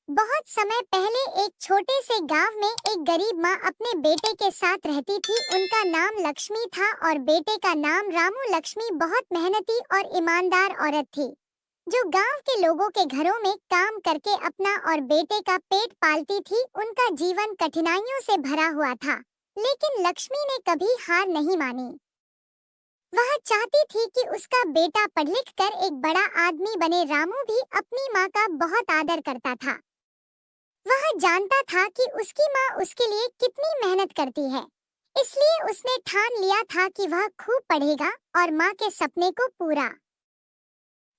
बहुत समय पहले एक छोटे से गांव में एक गरीब माँ अपने बेटे के साथ रहती थी। उनका नाम लक्ष्मी था और बेटे का नाम रामू। लक्ष्मी बहुत मेहनती और ईमानदार औरत थी, जो गांव के लोगों के घरों में काम करके अपना और बेटे का पेट पालती थी। उनका जीवन कठिनाइयों से भरा हुआ था, लेकिन लक्ष्मी ने कभी हार नहीं मानी। वह चाहती थी कि उसका बेटा पढ़ लिख कर एक बड़ा आदमी बने। रामू भी अपनी माँ का बहुत आदर करता था। वह जानता था कि उसकी माँ उसके लिए कितनी मेहनत करती है, इसलिए उसने ठान लिया था कि वह खूब पढ़ेगा और माँ के सपने को पूरा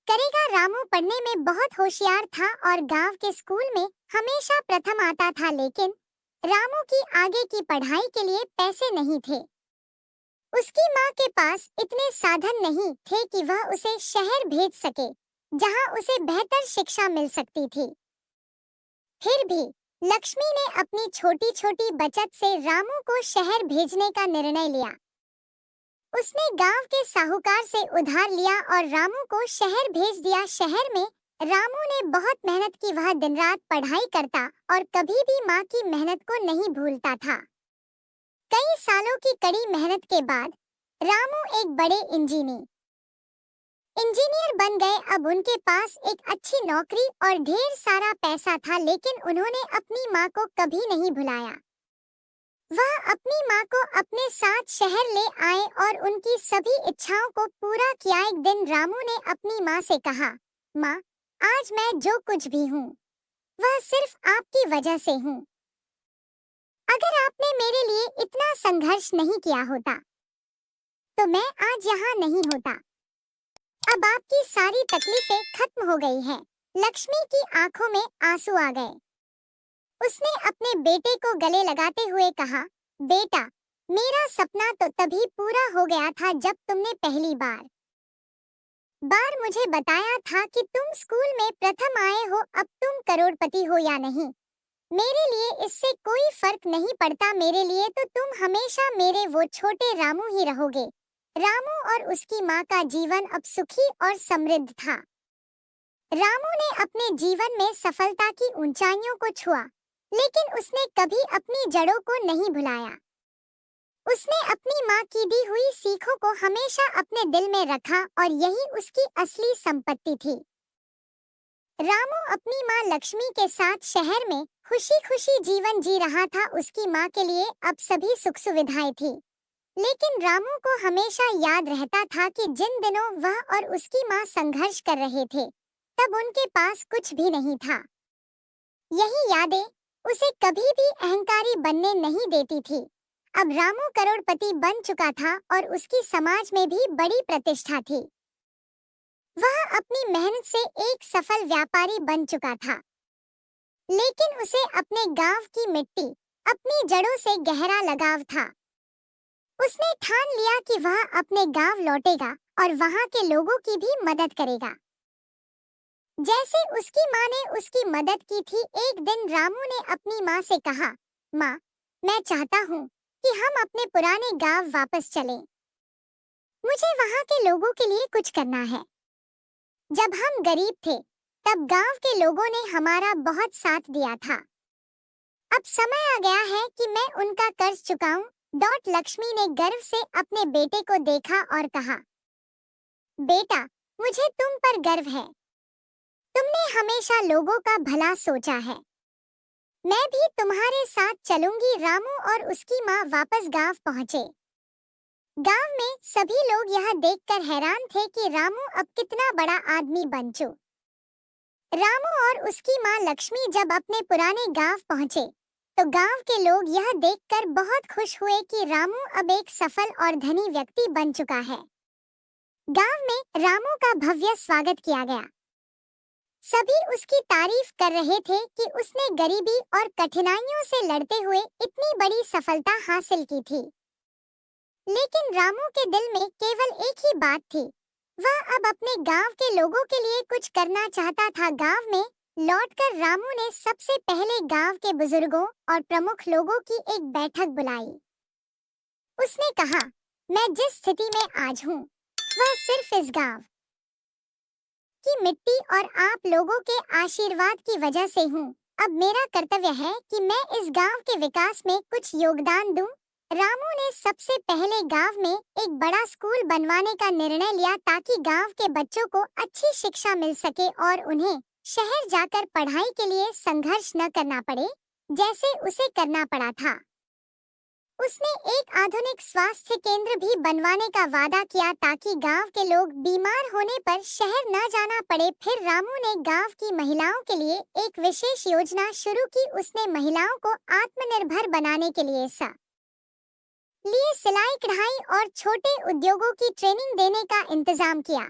करेगा। रामू पढ़ने में बहुत होशियार था और गांव के स्कूल में हमेशा प्रथम आता था, लेकिन रामू की आगे की पढ़ाई के लिए पैसे नहीं थे। उसकी माँ के पास इतने साधन नहीं थे कि वह उसे शहर भेज सके, जहाँ उसे बेहतर शिक्षा मिल सकती थी। फिर भी लक्ष्मी ने अपनी छोटी छोटी बचत से रामू को शहर भेजने का निर्णय लिया। उसने गांव के साहूकार से उधार लिया और रामू को शहर भेज दिया। शहर में रामू ने बहुत मेहनत की। वह दिन रात पढ़ाई करता और कभी भी माँ की मेहनत को नहीं भूलता था। कई सालों की कड़ी मेहनत के बाद रामू एक बड़े इंजीनियर बन गए। अब उनके पास एक अच्छी नौकरी और ढेर सारा पैसा था, लेकिन उन्होंने अपनी माँ को कभी नहीं भुलाया। वह अपनी माँ को अपने साथ शहर ले आए और उनकी सभी इच्छाओं को पूरा किया। एक दिन रामू ने अपनी माँ से कहा, माँ, आज मैं जो कुछ भी हूँ, वह सिर्फ आपकी वजह से हूँ। अगर आपने मेरे लिए इतना संघर्ष नहीं किया होता, तो मैं आज यहाँ नहीं होता। अब आपकी सारी तकलीफें खत्म हो गई हैं। लक्ष्मी की आंखों में आंसू आ गए। उसने अपने बेटे को गले लगाते हुए कहा, बेटा, मेरा सपना तो तभी पूरा हो गया था जब तुमने पहली बार मुझे बताया था कि तुम स्कूल में प्रथम आए हो। अब तुम करोड़पति हो या नहीं, मेरे लिए इससे कोई फर्क नहीं पड़ता। मेरे लिए तो तुम हमेशा मेरे वो छोटे रामू ही रहोगे। रामू और उसकी माँ का जीवन अब सुखी और समृद्ध था। रामू ने अपने जीवन में सफलता की ऊंचाइयों को छुआ, लेकिन उसने कभी अपनी जड़ों को नहीं भुलाया। उसने अपनी माँ की दी हुई सीखों को हमेशा अपने दिल में रखा और यही उसकी असली संपत्ति थी। रामू अपनी माँ लक्ष्मी के साथ शहर में खुशी-खुशी जीवन जी रहा था। उसकी माँ के लिए अब सभी सुख सुविधाएं थी, लेकिन रामू को हमेशा याद रहता था कि जिन दिनों वह और उसकी माँ संघर्ष कर रहे थे, तब उनके पास कुछ भी नहीं था। यही यादें उसे कभी भी अहंकारी बनने नहीं देती थी। अब रामू करोड़पति बन चुका था और उसकी समाज में भी बड़ी प्रतिष्ठा थी। वह अपनी मेहनत से एक सफल व्यापारी बन चुका था, लेकिन उसे अपने गांव की मिट्टी, अपनी जड़ों से गहरा लगाव था। उसने ठान लिया कि वह अपने गांव लौटेगा और वहां के लोगों की भी मदद करेगा, जैसे उसकी माँ ने उसकी मदद की थी। एक दिन रामू ने अपनी माँ से कहा, माँ, मैं चाहता हूँ कि हम अपने पुराने गांव वापस चलें। मुझे वहां के लोगों के लिए कुछ करना है। जब हम गरीब थे, तब गांव के लोगों ने हमारा बहुत साथ दिया था। अब समय आ गया है कि मैं उनका कर्ज चुकाऊं। लक्ष्मी ने गर्व से अपने बेटे को देखा और कहा, बेटा, मुझे तुम पर गर्व है। तुमने हमेशा लोगों का भला सोचा है। मैं भी तुम्हारे साथ चलूंगी। रामू और उसकी माँ वापस गांव पहुंचे। गांव में सभी लोग यह देखकर हैरान थे कि रामू अब कितना बड़ा आदमी बन चुका। रामू और उसकी माँ लक्ष्मी जब अपने पुराने गांव पहुंचे, तो गांव के लोग यह देखकर बहुत खुश हुए कि रामू अब एक सफल और धनी व्यक्ति बन चुका है। गांव में रामू का भव्य स्वागत किया गया। सभी उसकी तारीफ कर रहे थे कि उसने गरीबी और कठिनाइयों से लड़ते हुए इतनी बड़ी सफलता हासिल की थी। लेकिन रामू के दिल में केवल एक ही बात थी, वह अब अपने गांव के लोगों के लिए कुछ करना चाहता था। गांव में लौटकर रामू ने सबसे पहले गांव के बुजुर्गों और प्रमुख लोगों की एक बैठक बुलाई। उसने कहा, मैं जिस स्थिति में आज हूँ, वह सिर्फ इस गांव की मिट्टी और आप लोगों के आशीर्वाद की वजह से हूँ। अब मेरा कर्तव्य है कि मैं इस गांव के विकास में कुछ योगदान दूं। रामू ने सबसे पहले गांव में एक बड़ा स्कूल बनवाने का निर्णय लिया ताकि गांव के बच्चों को अच्छी शिक्षा मिल सके और उन्हें शहर जाकर पढ़ाई के लिए संघर्ष न करना पड़े, जैसे उसे करना पड़ा था। उसने एक आधुनिक स्वास्थ्य केंद्र भी बनवाने का वादा किया ताकि गांव के लोग बीमार होने पर शहर न जाना पड़े। फिर रामू ने गांव की महिलाओं के लिए एक विशेष योजना शुरू की। उसने महिलाओं को आत्मनिर्भर बनाने के लिए सिलाई कढ़ाई और छोटे उद्योगों की ट्रेनिंग देने का इंतजाम किया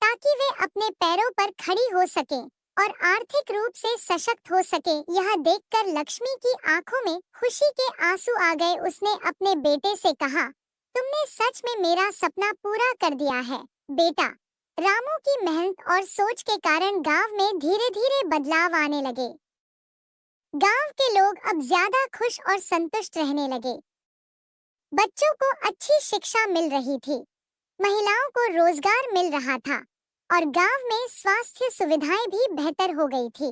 ताकि वे अपने पैरों पर खड़ी हो सकें और आर्थिक रूप से सशक्त हो सके। यह देखकर लक्ष्मी की आंखों में खुशी के आंसू आ गए। उसने अपने बेटे से कहा, तुमने सच में मेरा सपना पूरा कर दिया है बेटा। रामू की मेहनत और सोच के कारण गांव में धीरे धीरे बदलाव आने लगे। गांव के लोग अब ज्यादा खुश और संतुष्ट रहने लगे। बच्चों को अच्छी शिक्षा मिल रही थी, महिलाओं को रोजगार मिल रहा था और गांव में स्वास्थ्य सुविधाएं भी बेहतर हो गई थी।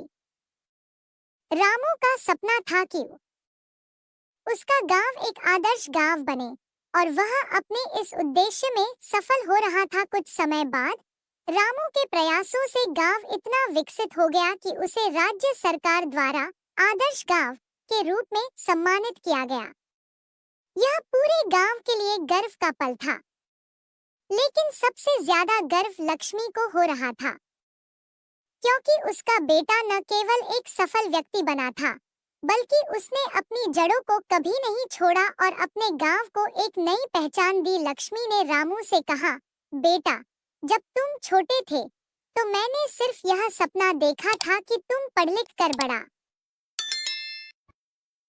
रामू का सपना था कि उसका गांव एक आदर्श गांव बने और वह अपने इस उद्देश्य में सफल हो रहा था। कुछ समय बाद रामू के प्रयासों से गांव इतना विकसित हो गया कि उसे राज्य सरकार द्वारा आदर्श गांव के रूप में सम्मानित किया गया। यह पूरे गांव के लिए गर्व का पल था, लेकिन सबसे ज्यादा गर्व लक्ष्मी को हो रहा था, क्योंकि उसका बेटा न केवल एक सफल व्यक्ति बना था, बल्कि उसने अपनी जड़ों को कभी नहीं छोड़ा और अपने गांव को एक नई पहचान दी। लक्ष्मी ने रामू से कहा, बेटा, जब तुम छोटे थे तो मैंने सिर्फ यह सपना देखा था कि तुम पढ़ लिख कर बड़ा